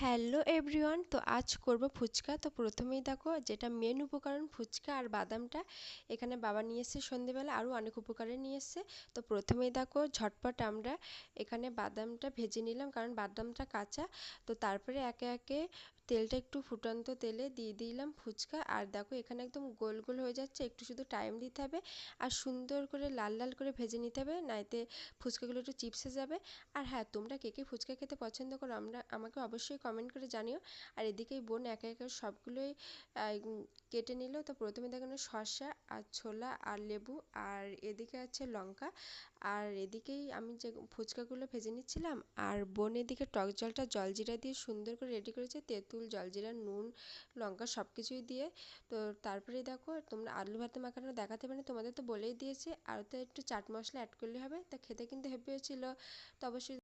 Hello everyone, তো আজ করব ফুচকা। তো প্রথমেই দেখো, যেটা মেন উপকরণ ফুচকা আর বাদামটা এখানে বাবা নিয়ে এসেছে সন্ধেবেলা, আরও অনেক উপকরণ নিয়ে এসেছে। তো প্রথমেই দেখো ঝটপট আমরা এখানে বাদামটা ভেজে নিলাম, কারণ বাদামটা কাঁচা। তো তারপরে একে একে তেলটা একটু ফুটন্ত তেলে দিয়ে দিলাম ফুচকা। আর দেখো এখানে একদম গোল গোল হয়ে যাচ্ছে, একটু শুধু টাইম দিতে হবে আর সুন্দর করে লাল লাল করে ভেজে নিতে হবে, নাইতে ফুচকাগুলো একটু চিপসে যাবে। আর হ্যাঁ, তোমরা কে কে ফুচকা খেতে পছন্দ করো আমাকে অবশ্যই কমেন্ট করে জানিও। আর এদিকে বোন একে একে সবগুলোই কেটে নিল। তো প্রথমে দেখানো শসা আর ছোলা আর লেবু, আর এদিকে আছে লঙ্কা। আর এদিকেই আমি যে ফুচকাগুলো ভেজে নিচ্ছিলাম, আর বোন এদিকে টক জলটা জলজিরা দিয়ে সুন্দর করে রেডি করেছে, তেঁতুল, জলজিরা, নুন, লঙ্কা সব কিছুই দিয়ে। তো তারপরে দেখো, তোমরা আলু ভাতে মাখানো দেখাতে পারে, তোমাদের তো বলেই দিয়েছি, আর তো একটু চাট মশলা অ্যাড করলে হবে। তা খেতে কিন্তু হেভি হয়েছিল। তো অবশ্যই